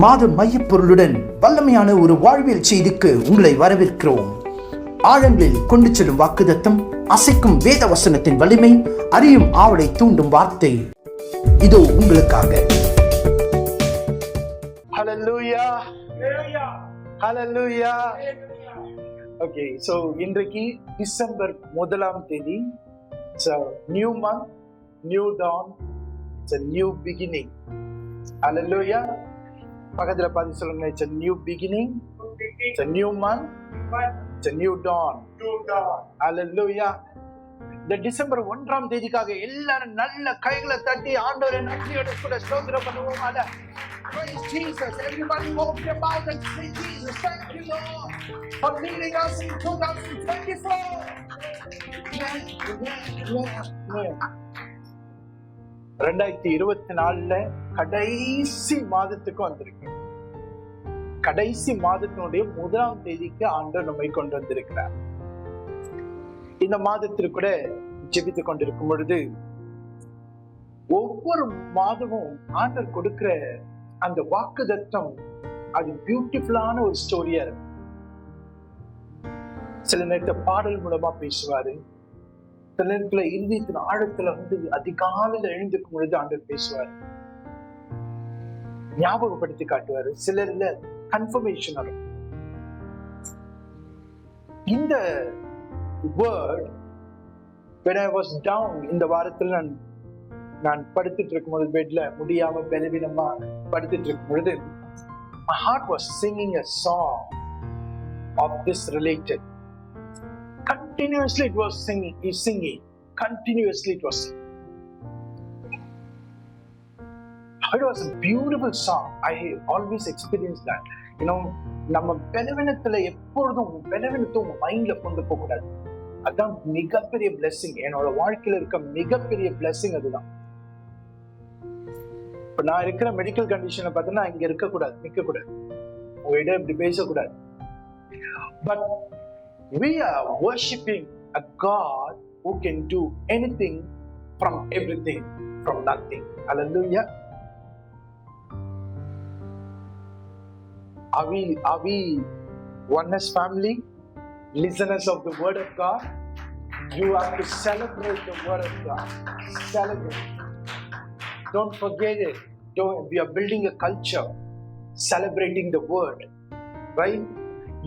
மாத மையப்பொருளுடன் வல்லமையான ஒரு வாழ்வியல் செய்திக்கு உங்களை வரவேற்கிறோம். ஆழங்களில் கொண்டு செல்லும் வாக்குதத்தம், அசைக்கும் வேத வசனத்தின் வலிமை, அறியும் ஆவலை தூண்டும் வார்த்தை இதோ உங்களுக்காக. Hallelujah. Hallelujah. Okay, so இன்றைக்கு டிசம்பர் 1ஆம் தேதி. It's a new month, new dawn, it's a new beginning. Hallelujah. பக்கத்துல பார்த்து சொல்லுங்க, it's a new beginning, it's a new month, it's a new dawn. Hallelujah. இந்த டிசம்பர் 1ஆம் தேதிக்காக எல்லாரும் நல்ல கைகளை தட்டி ஆண்டவரை நன்றியோட கூட ஸ்தோத்திரம் பண்ணுவோம். Praise Jesus. Everybody open your mouth and say, Jesus, thank you, Lord, for leading us in 2024. Amen. 2024 கடைசி மாதத்துக்கு வந்திருக்கு. கடைசி மாதத்தினுடைய 1ஆம் தேதிக்கு ஆண்டவர் நம்மை கொண்டு வந்திருக்கிறார். இந்த மாதத்திற்கு கூட ஜெபித்துக் கொண்டிருக்கும் பொழுது ஒவ்வொரு மாதமும் ஆண்டவர் கொடுக்கிற அந்த வாக்குதத்தம் அது பியூட்டிஃபுல்லான ஒரு ஸ்டோரியா இருக்கு. சில நேரத்துல பாடல் மூலமா பேசுவாரு, சில நேரத்துல இருதயத்தின் ஆழத்துல அதிகாலையில எழுந்திருக்கும் பொழுது ஆண்டவர் பேசுவாரு, ஞாபகப்படுத்தி காட்டுவாரு, சிலர்ல கன்ஃபர்மேஷன் வரும். இந்த word when I was down, இந்த வாரத்துல நான் படுத்துட்டு இருக்கும்போது, பெட்ல முடியாம பலவீனமா படுத்துட்டு இருக்கும் பொழுது, my heart was singing a song of this related. Continuously it was singing. Continuously it was singing. It was a beautiful song. I always experienced that. You know, நம்ம பலவீனத்துல எப்பொழுதும் பலவீனத்தை உங்க மைண்ட்ல கொண்டு போக கூடாது. அதுதான் மிகப்பெரிய பிளெஸிங். என்னோட வாழ்க்கையில இருக்க மிகப்பெரிய பிளெஸிங் அதுதான். இப்ப நான் இருக்கிற மெடிக்கல் கண்டிஷனை பார்த்தோன்னா இங்க இருக்கக்கூடாது, நிக்க கூடாது, உங்ககிட்ட இப்படி பேசக்கூடாது. But we are worshiping a God who can do anything from everything, from nothing. Hallelujah. Are we oneness family, listeners of the word of God? You have to celebrate the word of God. Celebrate. Don't forget it. We are building a culture celebrating the word, right?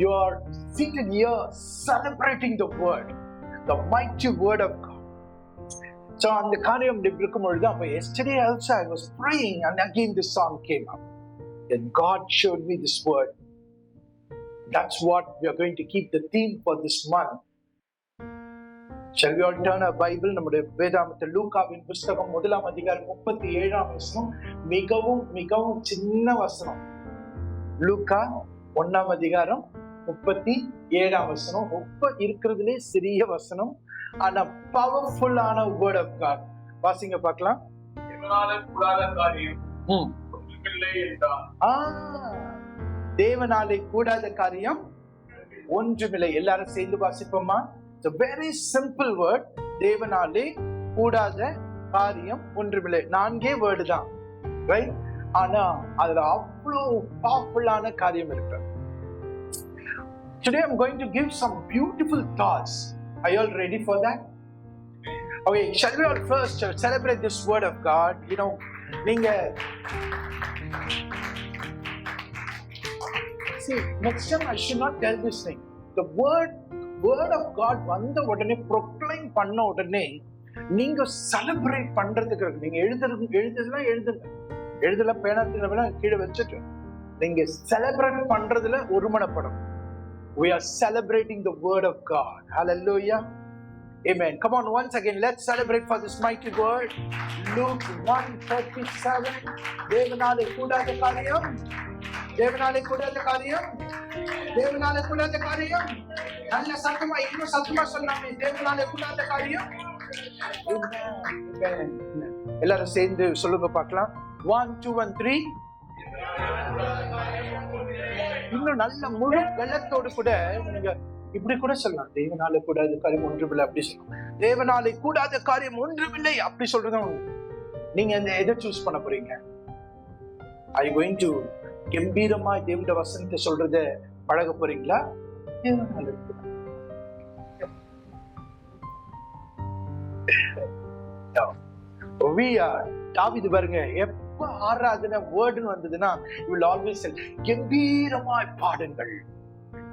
You are seated here celebrating the word, the mighty word of God. So on the காரியம் இருக்கும் பொழுது, அப்ப yesterday also I was praying and again this song came up. Then God showed me this word. That's what we are going to keep the theme for this month. Shall we all turn our Bible? நம்முடைய வேதாகமத்தில் லூக்காவின் புத்தகம் 1ஆம் அதிகாரம் 37ஆம் வசனம். மிகவும் மிகவும் சின்ன வசனம். லூக்கா 1ஆம் அதிகாரம் 37ஆம் வசனம். ரொம்ப இருக்கிறதுலே சிறிய வசனம், ஆனா பவர்ஃபுல்லான வேர்ட் ஆஃப் காட். வாசிங்க பார்க்கலாம். தேவனாலே கூடாத காரியம் ஒன்றுமில்லை. எல்லாரும் சேர்ந்து வாசிப்போமா? It's a very simple word. தேவனாலே கூடாத காரியம் ஒன்றுமில்லை. 4 வேர்டு தான், ரைட்? ஆனா அதுல அவ்வளவு பவர்ஃபுல்லான காரியம் இருக்கு. Today I'm going to give some beautiful thoughts. Are you all ready for that? Okay, shall we all first celebrate this word of God? You know, நீங்க see, next time I should not tell this thing. The word of God வந்த உடனே proclaim பண்ண உடனே நீங்க celebrate பண்றதுக்கு நீங்க எழுதல பேனாத்துல கீழே வச்சுட்டு நீங்க செலிப்ரேட் பண்றதுல ஒருமனப்படும். We are celebrating the word of God. Hallelujah. Amen. Come on, once again, let's celebrate for this mighty word. Luke 1:37. தேவனாலே கூடாத காரியம், தேவனாலே கூடாத காரியம், தேவனாலே கூடாத காரியம். நல்ல சத்தமா, இன்னும் சத்தமா சொல்லாமே, தேவனாலே கூடாத காரியம். Amen. எல்லாரும் சேர்ந்து சொல்லுங்க பார்க்கலாம். 1 2 1 3. இன்னும் நல்ல முழு வெள்ளத்தோடு கூட நீங்க இப்படி கூட சொல்லலாம். தேவனாலே கூடாத காரியம் ஒன்றுமில்லை அப்படி சொல்லலாம். தேவனாலே கூடாத காரியம் ஒன்றுமில்லை அப்படி சொல்றதும் நீங்க எதை சூஸ் பண்ண போறீங்க? Are you going to கம்பீரமா தேவனுடைய வசனத்தை சொல்றத பழக போறீங்களா? தாவீது பாருங்க, எப்ப ஆராதனை வேர்டுன்னு வந்ததுன்னா ஆல்வேஸ் கம்பீரமாய் பாடுங்கள்,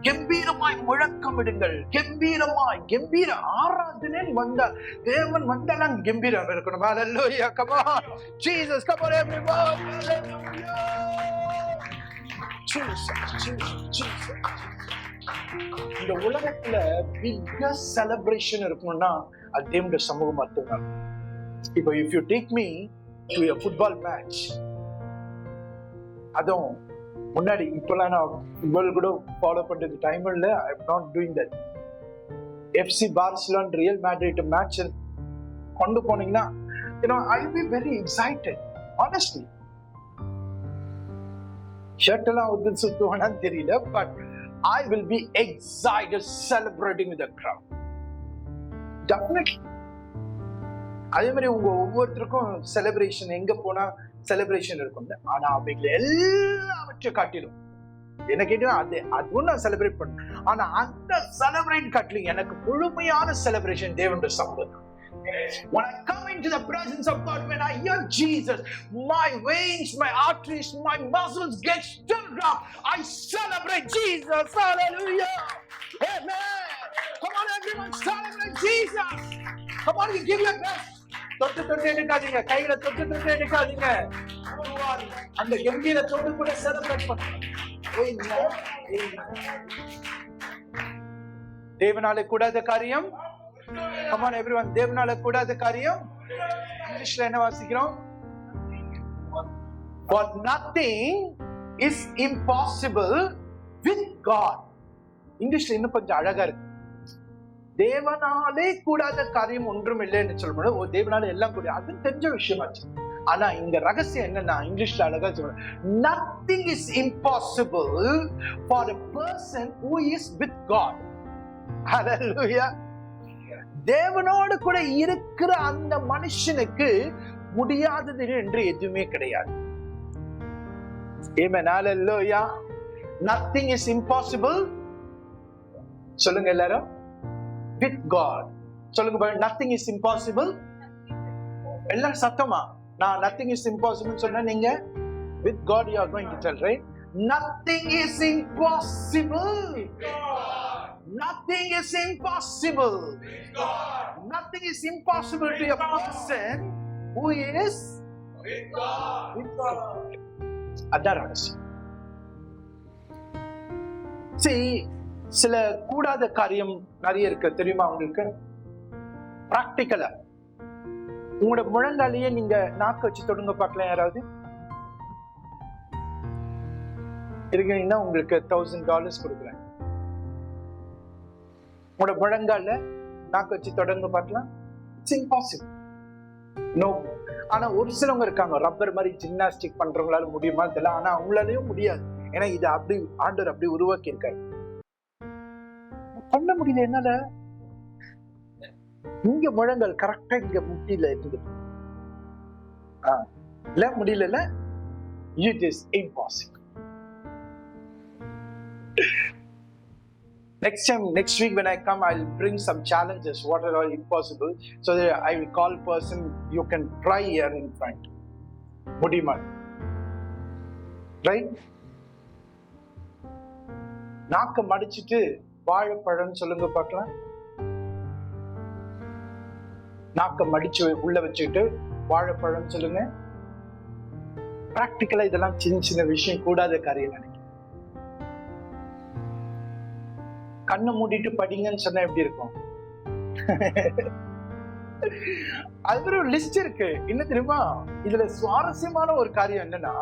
கம்பீரமாய் முழக்கமிடுங்கள், கம்பீர ஆராதனை வந்தால் தேவன் வந்தாலும் கம்பீரம் இருக்கணும். Hallelujah, come on Jesus, come on everyone, hallelujah, Jesus. இந்த உலகத்துல பிக்கஸ்ட் செலிப்ரேஷன் இருக்கணும்னா அது தேவனுடைய சமூகம் மட்டும்தான். இப்போ if you take me to a football match, அதுவும் முன்னாடி இப்பெல்லாம் நான் ஃபுட்பால் கூட ஃபாலோ பண்றது டைம் இல்லை. I am not doing that. FC Barcelona real Madrid match கொண்டு போனீங்கன்னா I will be very excited. Honestly shirt எல்லாம் வந்து சுத்துவானான்னு தெரியல, but I will be excited celebrating with the crowd. Definitely. அதே மாதிரி உங்க ஒவ்வொருத்தருக்கும் செலிப்ரேஷன் எங்க போனா செலிப்ரேஷன் இருக்கும். ஆனா அவைகளை எல்லாவற்றையும் காட்டிடும் என்ன கேட்டா அதுவும் நான் செலிப்ரேட் பண்ணேன். ஆனா அந்த செலிப்ரேட் காட்டிலும் எனக்கு முழுமையான செலிப்ரேஷன் தேவனுடைய சமூகம். When I come into the presence of God, when I hear Jesus, my veins, my arteries, my muscles get stirred up. I celebrate Jesus. Hallelujah. Amen. Come on everyone, celebrate Jesus. Come on, you give your best. தொட்டு எடுக்காதீங்க, கையில தொட்டு எடுக்காதீங்க. அந்த கம்பீர தொட்டு கூட celebrate பண்ணுங்க. தேவனாலே கூடாத காரியம். Come on everyone, தேவனாலே கூடாத காரியம். இங்கிலீஷ்ல என்ன வாசிக்கிறோம்? For nothing is impossible with God. இங்கிலீஷ்ல இன்னும் கொஞ்சம் அழகா இருக்கு. தேவனாலே கூடாத காரியம் ஒன்றும் இல்லைன்னு சொல்லும்போது தேவனாலே எல்லாம் கூட, அது தெரிஞ்ச விஷயமாச்சு. ஆனா இங்க ரகசியம் என்னன்னா இங்கிலீஷ்ல அழகா சொல்றேன், nothing is impossible for a person who is with God. Hallelujah. தேவனோடு கூட இருக்கிற அந்த மனுஷனுக்கு முடியாதது என்று எதுவுமே கிடையாது. Amen. Hallelujah. Nothing is impossible. சொல்லுங்க எல்லாரும், with God. சொல்லுங்க பாருங்க, nothing is impossible. எல்லாம் சத்தமா நான் nothing is impossible சொன்னா நீங்க with God you are going to tell, right? Nothing is impossible. Nothing is impossible. Nothing is impossible to a person who is with God. அதான் ரகசியம். See, சில கூடாத காரியம் நிறைய இருக்கு தெரியுமா உங்களுக்கு? பிராக்டிக்கலா உங்களோட முழங்காலேயே நீங்க நாக்கு வச்சு தொடுங்க பார்க்கலாம். யாராவது இருக்கீங்கன்னா உங்களுக்கு $1000 கொடுக்குறேன். உங்களோட முழங்கால நாக்கு வச்சு தொடங்க பார்க்கலாம். It's impossible. நோ. ஆனா ஒரு சிலவங்க இருக்காங்க, ரப்பர் மாதிரி ஜிம்னாஸ்டிக் பண்றவங்களால முடியுமா தெரியல, ஆனா அவங்களாலையும் முடியாது. ஏன்னா இது அப்படி ஆண்டவர் அப்படி உருவாக்கி இருக்காரு. பண்ண முடியல என்னால. இங்க முழங்கால் கரெக்டா இங்க முட்டியில இருக்குது. இல்ல முடியல. It is impossible. Next week when I come, I'll bring some challenges, what are all impossible, so that I will call person, you can try here in front. முடியுமா? Right? நாக்க மடிச்சிட்டு வாழைப்பழம் சொல்லுங்க பார்க்கலாம். நாக்க மடிச்சு உள்ள வச்சுட்டு வாழைப்பழம் சொல்லுங்க. பிராக்டிக்கலா இதெல்லாம் சின்ன சின்ன விஷயம், கூடாத காரியம் நினைக்கிறேன். கண்ணை மூடிட்டு படிங்கன்னு சொன்னா எப்படி இருக்கும்? அது ஒரு லிஸ்ட் இருக்கு. என்ன தெரியுமா? இதுல சுவாரஸ்யமான ஒரு காரியம் என்னன்னா,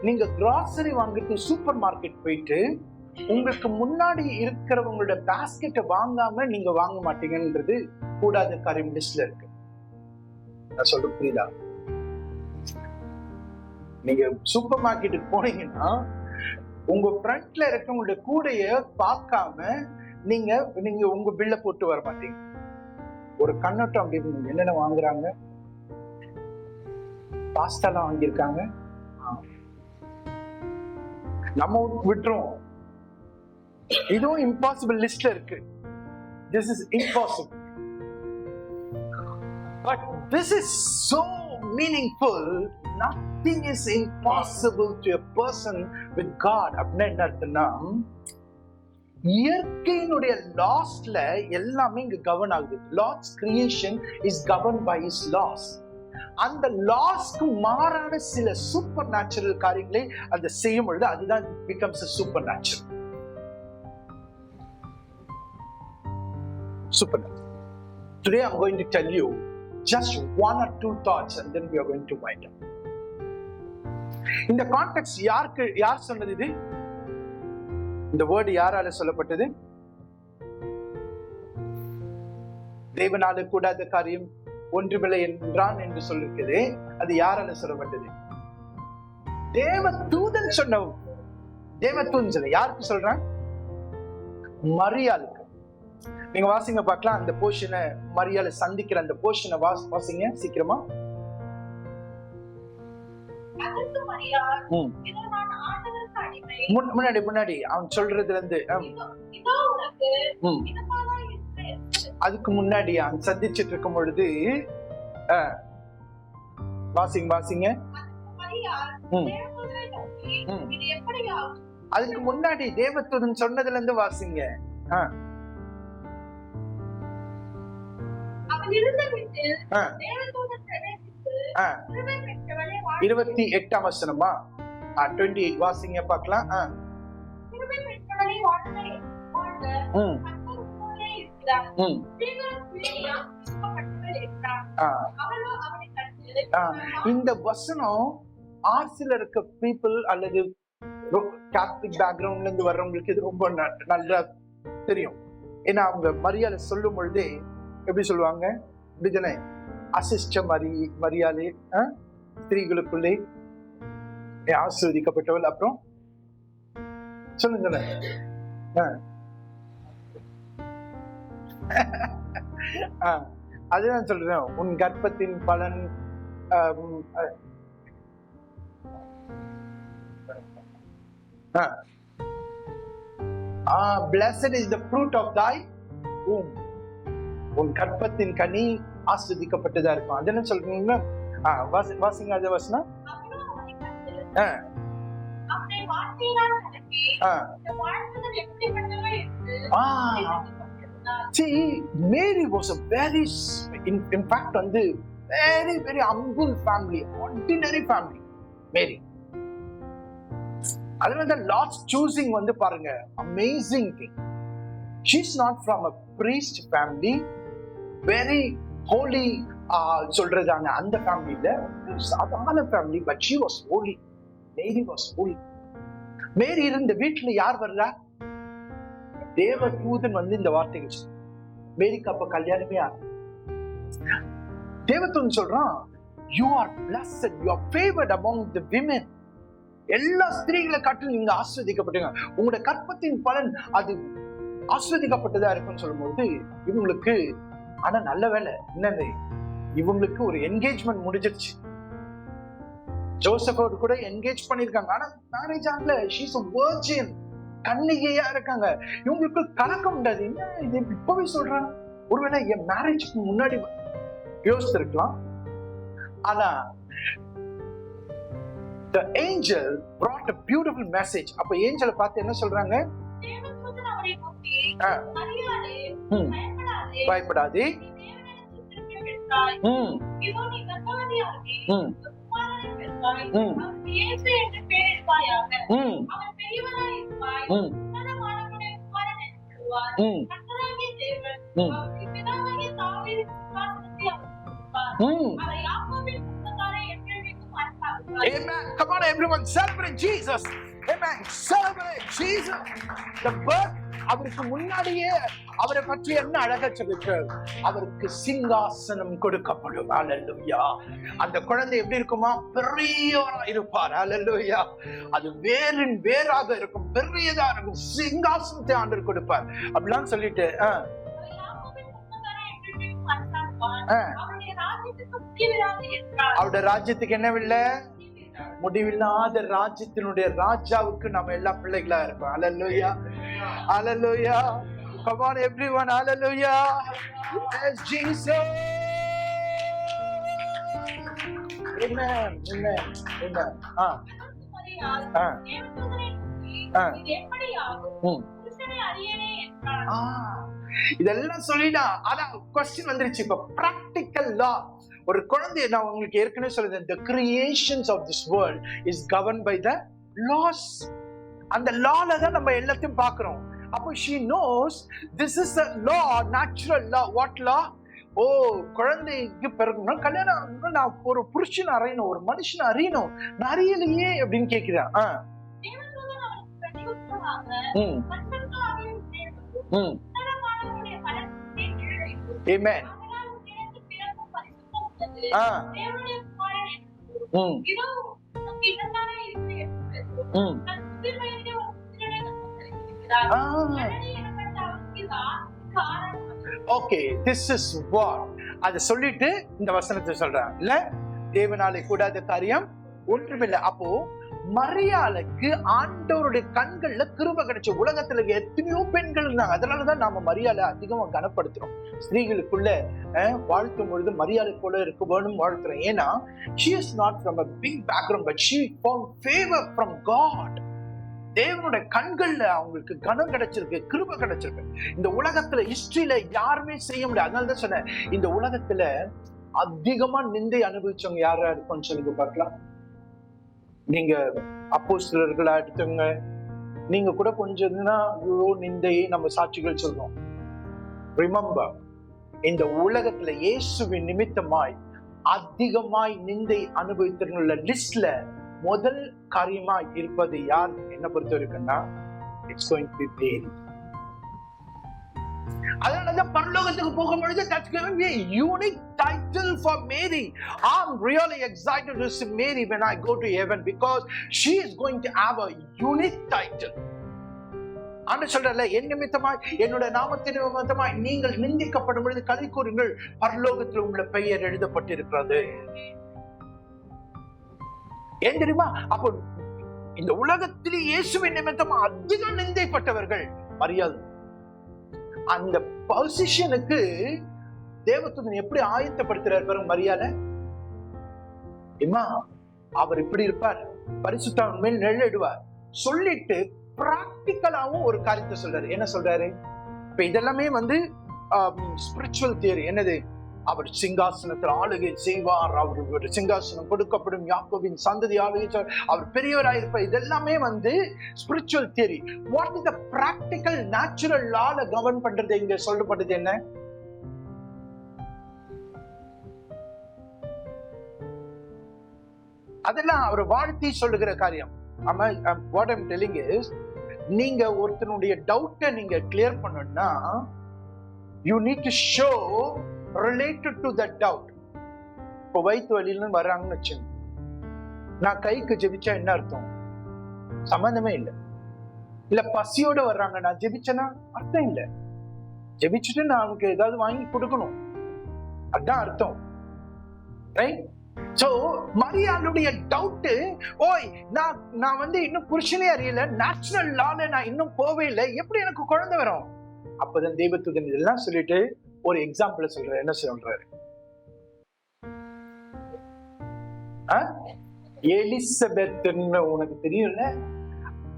நீங்க கிராசரி வாங்கிட்டு சூப்பர் மார்க்கெட் போயிட்டு உங்களுக்கு முன்னாடி இருக்கிறவங்களோட பாஸ்கெட்டை வாங்காம நீங்க வாங்க மாட்டீங்கன்றது கூடாத காரியம் லிஸ்ட்ல இருக்கு. நான் சொல்ல புரியுதா? நீங்க சூப்பர் மார்க்கெட்டுக்கு போனீங்கன்னா உங்க ஃப்ரண்ட்ல இருக்கவங்களோட கூடைய பார்க்காம நீங்க உங்க பில்ல போட்டு வர மாட்டீங்க. ஒரு கண்ணோட்டம் அப்படி என்னென்ன வாங்குறாங்க, பாஸ்தாலாம் வாங்கியிருக்காங்க, நம்ம விட்டுருவோம். இதுவும் இம்பாசிபிள் லிஸ்ட்ல இருக்கு. This is impossible. But this is so meaningful. Nothing is impossible to a person with God. அப்படின்னா என்ன அர்த்தம்னா, இயற்கையினுடைய லாஸ்ல எல்லாமே இங்க கவர்ன் ஆகுது. Lord's creation is govern by his laws. அந்த லாஸ்க்கு மாறான சில சூப்பர் நேச்சுரல் காரியங்களை அந்த செய்யும் பொழுது அதுதான் becomes a supernatural. Supernatural. Today I'm going to tell you just one or two thoughts and then we are going to wind up. இந்த கான்டெக்ஸ்ட் யார் சொன்னது? இது இந்த வேர்டு யாரால சொல்லப்பட்டது? தேவனால கூடாத காரியம் ஒன்றுமில்லை என்றான் என்று சொல்லிருக்குது. அது யாரால சொல்லப்பட்டது? தேவதூதன் சொன்ன. தேவதூதன் சொல்ல யாருக்கு சொல்றான்? மரியாளுக்கு. நீங்க வாசிங்க பார்க்கலாம். அந்த போர்ஷனை, மரியாதை சந்திக்கிற அந்த போர்ஷனை வாசிங்க சீக்கிரமா. முன்னாடி அவன் சொல்றதுல இருந்து அதுக்கு முன்னாடி அவன் சந்திச்சிட்டு இருக்கும் பொழுது வாசிங்க. அதுக்கு முன்னாடி தேவதூதன் சொன்னதுல இருந்து வாசிங்க. 28 வசனமா? 28 வாசிங்க பார்க்கலாம். இந்த வசனம் ஆர்சில இருக்க பீப்புள் அல்லது கேத்தலிக் பேக்ரவுண்ட்ல இருந்து வர்றவங்களுக்கு இது ரொம்ப நல்லா தெரியும். ஏன்னா அவங்க மரியாதை சொல்லும் பொழுதே எப்படி சொல்லுவாங்க? இப்படிதானே, அசிஷ்ட மரியாதை, ஸ்திரீகளுக்குள்ளே ஆசீர்வதிக்கப்பட்டவள். அப்புறம் சொல்லுங்க. அதுதான் சொல்றேன். உன் கர்ப்பத்தின் பலன் blessed is the fruit of thy womb. உன் கர்ப்பத்தின் கனி ஆஸ்வதிக்கப்பட்டதா இருக்கும். அது என்ன சொல்றீங்க? வாசிங்க அது வசனம். See, Mary was a very, in fact, வந்து very very humble family, ordinary family. Mary. அதனால தான் Lord's choosing வந்து பாருங்க, amazing thing. She's not from a priest family, very holy சொல்றதாங்க அந்த ஃபேமிலில, சாதாரண family, but she was holy. Mary was holy. மேரி இருந்த வீட்டுல யார் வர்றா? தேவதூதன் வந்து இந்த வார்த்தைகள். மேரிக்கு அப்ப கல்யாணமே ஆகும். தேவதூதன் சொல்றான், you are blessed, you are favored among the women. எல்லா ஸ்திரீகளை காட்டிலும் நீங்க ஆஸ்வதிக்கப்பட்டீங்க, உங்களோட கற்பத்தின் பலன் அது ஆஸ்வதிக்கப்பட்டதா இருக்குன்னு சொல்லும்போது இவங்களுக்கு, ஆனா நல்ல வேலை என்னது, இவங்களுக்கு ஒரு என்கேஜ்மெண்ட் முடிஞ்சிருச்சு. ஜோசப்போடு கூட என்கேஜ் பண்ணிருக்காங்க, ஆனா மேரேஜ் ஆகல. ஷீஸ் a virgin, கன்னிகையா இருக்காங்க. இவங்களுக்கு கலக்கம் உண்டாது. என்ன இது இப்பவே சொல்றாங்க? ஒருவேளை என் மேரேஜ்க்கு முன்னாடி யோசிச்சிருக்கலாம். ஆனா the angel brought a beautiful message. அப்ப ஏஞ்சலை பார்த்து என்ன சொல்றாங்க? பயப்படாதே, Amen. Come on everyone, celebrate Jesus. Amen. Celebrate Jesus. The birth. அவருக்கு முன்னாடியே அவரை பற்றி என்ன அழகா சொல்லிருக்கார்? அவருக்கு சிங்காசனம் கொடுக்கப்படும். ஹல்லேலூயா. அந்த குழந்தை எப்படி இருக்குமா? பெரியவரா இருப்பார். ஹல்லேலூயா. அது வேரின் வேராக இருக்கும், பெரியதா இருக்கும். சிங்காசனத்தை ஆண்டவர் கொடுப்பார். அப்படிலாம் சொல்லிட்டு அவருடைய ராஜ்யத்துக்கு என்ன இல்லை? முடிவில்லாத ராஜ்யத்தினுடைய ராஜாவுக்கு நம்ம எல்லா பிள்ளைகளா இருப்போம். ஹல்லேலூயா, ஹல்லேலூயா. Come on everyone, hallelujah. Yes, Jesus. Amen, amen, amen. இதெல்லாம் சொல்லிடா. ஆனா क्वेश्चन வந்துருச்சு. இப்ப பிராக்டிகல் லா. ஒரு குழந்தை, நான் உங்களுக்கு ஏற்கனவே சொல்றேன், the creations of this world is governed by the laws. அந்த லால தான் நம்ம எல்லாத்தையும் பார்க்கிறோம். அப்போ she knows this is a law, natural law. What law? ஓ, குழந்தைக்கு பிறகு கல்யாணம், நான் ஒரு புருஷன் அறியணும், ஒரு மனுஷன் அறியணும், நான் அறியலையே அப்படின்னு கேட்கிறான். Amen. Okay, this is what அத சொல்லிட்டு இந்த வசனத்தை சொல்றான். இல்ல, தேவனாலே கூடாத காரியம் ஒன்றுமில்லை. அப்போ மரியாளுக்கு ஆண்டவருடைய கண்கள்ல கிருபை கிடைச்ச. உலகத்துல எத்தனையோ பெண்கள் இருந்தாங்க. அதனாலதான் நாம மரியாதை அதிகமா கனப்படுத்துறோம். ஸ்திரீகளுக்குள்ள வாழ்த்தும் பொழுது மரியாதை போல இருக்க வேணும் வாழ்த்துறோம். ஏன்னா she is not from a big background, but she found favor from God. தேவனுடைய கண்கள்ல அவங்களுக்கு கனம் கிடைச்சிருக்கு, கிருபை கிடைச்சிருக்கு. இந்த உலகத்துல ஹிஸ்டரியில யாருமே செய்ய முடியாது. அதனாலதான் சொன்னேன், இந்த உலகத்துல அதிகமா நிந்தை அனுபவிச்சவங்க யாரா இருக்கும்னு சொல்லுங்க பார்க்கலாம். நீங்க அப்போஸ்தலர்களா எடுத்துங்க, நீங்க கூட கொஞ்சம் நிந்தை நம்ம சாட்சிகள் சொல்றோம். ரிமெம்பர், இந்த உலகத்துல இயேசுவின் நிமித்தமாய் அதிகமாய் நிந்தை அனுபவித்தவங்கள லிஸ்ட்ல முதல் காரியமா இருப்பது யார் என்ன பொறுத்த வரைக்கும்னா, இட்ஸ் கோயிங் டு பி மேரி. அதனாலதான் பரலோகத்துக்கு போகும்பொழுது that's going to be a unique title for Mary. I'm really excited to see Mary when I go to heaven because she is going to have a unique title. ஆண்டவர் சொல்றாருல, என் நிமித்தமாய், என்னோட நாமத்தின் நிமித்தமாய் நீங்கள் நிந்திக்கப்படும் பொழுது களி கூறுங்கள், பரலோகத்தில் உள்ள பெயர் எழுதப்பட்டிருக்கிறது. ஏன் தெரியுமா? அப்போ இந்த உலகத்திலே இயேசுவின் நிமித்தமா அதிகம் நிந்தைப்பட்டவர்கள் மரியாள். அந்த பொசிஷனுக்கு தேவதூதன் எப்படி ஆயத்தப்படுத்துறார் பாருங்க மரியாதை. அவர் இப்படி இருப்பார், பரிசுத்தம் மேல் நிழலிடுவார் சொல்லிட்டு பிராக்டிக்கலாவும் ஒரு காரியத்தை சொல்றாரு. என்ன சொல்றாரு? இப்ப இதெல்லாமே ஸ்பிரிச்சுவல் தியரி. என்னது? அவர் சிங்காசனத்தில் ஆளுகை செய்வார், அவருக்கு சிங்காசனம் கொடுக்கப்படும், யாக்கோபின் சந்ததி ஆளுகை, அவர் பெரியவராயிருப்பார். இதெல்லாமே spiritual theory. What is the practical natural லால கவர்ன் பண்றது இங்க சொல்லப்பட்டது என்ன? அதெல்லாம் அவர் வாழ்த்தி சொல்லுகிற காரியம். What I'm telling is, நீங்க ஒருத்தனுடைய டவுட்டை நீங்க கிளியர் பண்ணணும்னா you need to show related to that doubt. இப்போ வயிற்று வலியில வர்றாங்கன்னு வச்சுங்க, நான் கைக்கு ஜெபிச்சா என்ன அர்த்தம்? சம்பந்தமே இல்லை. இல்ல பசியோட வர்றாங்க, நான் ஜெபிச்சேன்னா அர்த்தம் இல்லை. ஜெபிச்சுட்டு நான் அவனுக்கு ஏதாவது வாங்கி கொடுக்கணும், அதான் அர்த்தம். ரைட்? சோ மரியாளுடைய டவுட், ஓய் நான் இன்னும் புருஷனே அறியல, நேச்சுரல் லால நான் இன்னும் போவே இல்லை, எப்படி எனக்கு குழந்தை வரும்? அப்பதான் தேவதூதன் இதெல்லாம் சொல்லிட்டு ஒரு எக்ஸாம்பிள் சொல்றாரு. என்ன சொல்றாரு? எலிசபெத், உனக்கு தெரியும்ல,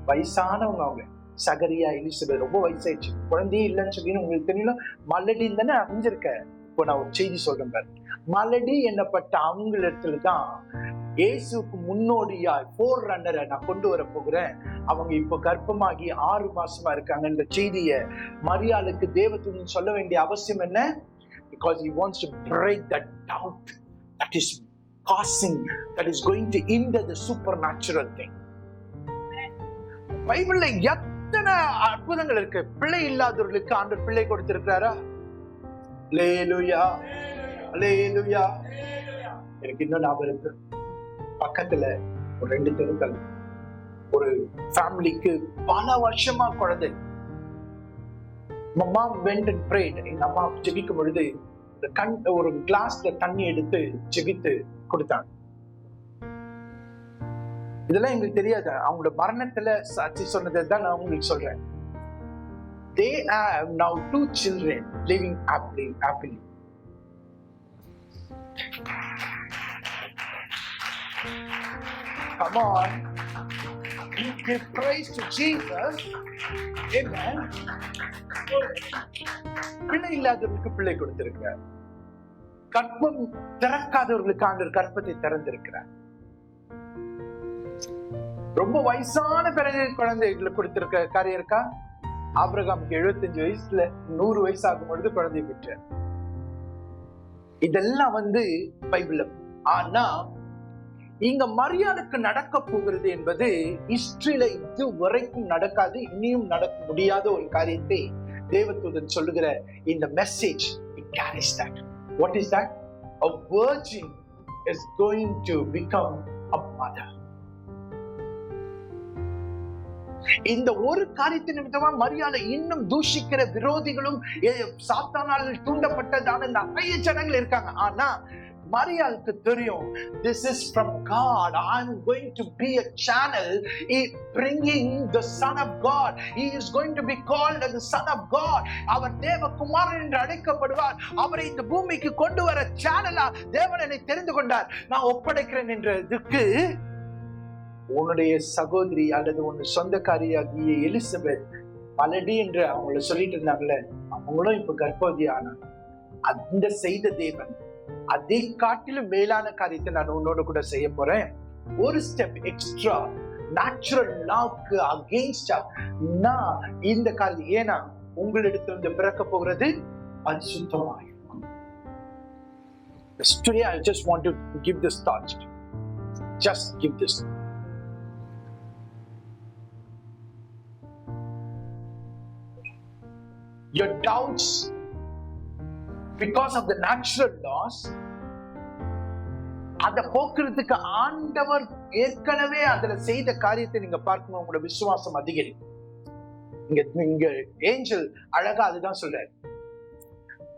வயசானவங்க அவங்க. சகரியா, எலிசபெத் ரொம்ப வயசாயிடுச்சு, குழந்தையே இல்லைன்னு சொல்லி உங்களுக்கு தெரியல. மலடின்னு தானே அறிஞ்சிருக்க. இப்போ நான் ஒரு செய்தி சொல்றேன் பாரு. மலடி என்னப்பட்ட அவங்களிடத்துல தான் இயேசுக்கு முன்னோடியாய் ஃபோர் ரன்னரை நான் கொண்டு வர போகிறேன். அவங்க இப்ப கர்ப்பமாகி 6 மாசமா இருக்காங்க. இந்த செய்திய மரியாளுக்கு தேவதூதன் சொல்ல வேண்டிய அவசியம் என்ன? Because he wants to break that doubt that is causing, that is going to hinder the supernatural thing. பைபிள்ல எத்தனை அற்புதங்கள் இருக்கு. பிள்ளை இல்லாதவர்களுக்கு ஆண்டவர் பிள்ளை கொடுத்திருக்கிறாரா? அல்லேலூயா, அல்லேலூயா. எனக்கு இன்னும் ஞாபகம் இருக்கு, பக்கத்துல ஒரு 2 தெருக்கள் ஒரு ஃபேமிலிக்கு பல வருஷமா குழந்தை. அம்மா went and prayed. எங்க அம்மா ஜெபிக்கும் பொழுது ஒரு கிளாஸ்ல தண்ணி எடுத்து ஜெபித்து கொடுத்தாங்க. இதெல்லாம் எங்களுக்கு தெரியாது. அவங்களோட மரணத்துல சாட்சி சொன்னதை தான் நான் உங்களுக்கு சொல்றேன். They have now 2 children living happily. Come on, you give praise to Jesus. Amen. பிள்ளை இல்லாதவர்களுக்கு பிள்ளை கொடுத்திருக்கிறார். கற்பம் திறக்காதவர்களுக்கு ஆண்டவர் கற்பத்தை திறந்திருக்கிறார். ரொம்ப வயசான பிறகு குழந்தைகளுக்கு கொடுத்திருக்க காரியம் இருக்கா? ஆபிரகாமுக்கு 75 வயசுல 100 வயசு ஆகும் பொழுது குழந்தை பெற்றார். இதெல்லாம் பைபிள்ல. ஆனா இங்க மரியாளுக்கு நடக்க போகிறது என்பது ஹிஸ்டரியில இது வரைக்கும் நடக்காது, இனியும் நடக்க முடியாத ஒரு காரியத்தை தேவதூதன் சொல்லுகிற இந்த message it carries that. What is that? A virgin is going to become a mother. இந்த ஒரு காரியத்தின் நிமித்தமா மரியாதை இன்னும் தூஷிக்கிற விரோதிகளும் சாத்தானால் தூண்டப்பட்டதான நிறைய ஜனங்கள் இருக்காங்க. ஆனா மரியாளுக்கு தெரியும், this is from God. I'm going to be a channel bringing the Son of God. He is going to be called as the Son of God. அவர் தேவகுமாரன் என்று அழைக்கப்படுவார். அவரை இந்த பூமிக்கு கொண்டு வர சேனலா தேவன் என்னை தெரிந்து கொண்டார், நான் ஒப்படைக்கிறேன் என்றதுக்கு உன்னுடைய சகோதரி அல்லது உன் சொந்தக்காரியாகிய எலிசபெத் பலடி என்று அவங்கள சொல்லிட்டு இருந்தாங்கல்ல, அவங்களும் இப்ப கர்ப்பவதி ஆனாங்க. அந்த செய்த தேவன் அதை காட்டிலும் மேலான காரியத்தை நான் உன்னோட கூட செய்ய போறேன். ஒரு ஸ்டெப் எக்ஸ்ட்ரா நேச்சுரல் லாவுக்கு அகெயின்ஸ்டா நான் இந்த காரியம், ஏன்னா உங்களிடத்திலிருந்து பிறக்க போகிறது பரிசுத்தமாய். Today I just want to give this thought. Just give this. Your doubts because of the natural laws, அதை போக்குறதுக்கு ஆண்டவர் ஏற்கனவே அதுல செய்த காரியத்தை நீங்க பார்க்கணும். உங்களோட விசுவாசம் அதிகரிக்கும். இங்க ஏஞ்சல் அழகா அதுதான் சொல்றாரு.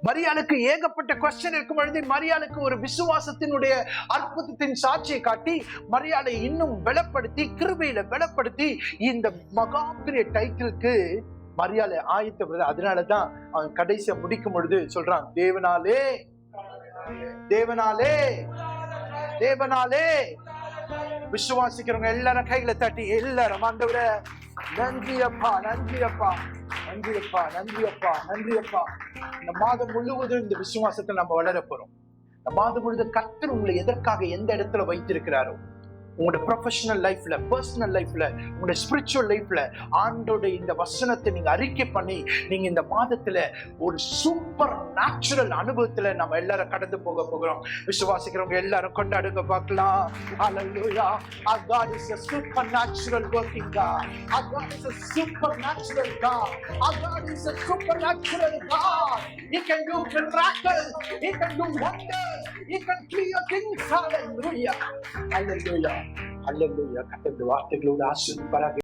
மரியாளுக்கு ஏகப்பட்ட கொஸ்டின் இருக்கும் பொழுது மரியாளுக்கு ஒரு விசுவாசத்தினுடைய அற்புதத்தின் சாட்சியை காட்டி மரியாளை இன்னும் பலப்படுத்தி, கிருபையில பலப்படுத்தி இந்த மகா பெரிய டைட்டிலுக்கு மரியாதை ஆயத்தப்படுது. அதனாலதான் அவன் கடைசியா முடிக்கும் பொழுது சொல்றான், தேவனாலே தேவனாலே தேவனாலே. விசுவாசிக்கிறவங்க எல்லாரும் கையில தட்டி எல்லாரும், ஆண்டவரே நன்றி அப்பா, நன்றி அப்பா, நன்றி அப்பா, நன்றி அப்பா, நன்றி அப்பா. இந்த மாதம் முழுவதும் இந்த விசுவாசத்தை நம்ம வளர போறோம். இந்த மாதம் முழுவதும் கர்த்தர் உங்களை எதற்காக எந்த இடத்துல வைத்திருக்கிறாரோ, உங்களோட ப்ரொஃபஷனல் லைஃப்ல, பர்சனல் லைஃப்ல, உங்களோட ஸ்பிரிச்சுவல் லைஃப்ல ஆண்டோட இந்த வசனத்தை நீங்க அறிக்கை பண்ணி நீங்க இந்த மாதத்துல ஒரு சூப்பர் நேச்சுரல் அனுபவத்துல நம்ம எல்லாரும் கடந்து போக போகிறோம். விசுவாசிக்கிறவங்க எல்லாரும் கொண்டாடுங்க பார்க்கலாம். Hallelujah. Our God is a supernatural working God. Our God is a supernatural God. Our God is a supernatural God. He can do miracles. He can do wonders. He can clear things. Hallelujah. Hallelujah. Hallelujah. கர்த்தருடைய வார்த்தைகளோடு ஆசீர்வதிப்பாராக.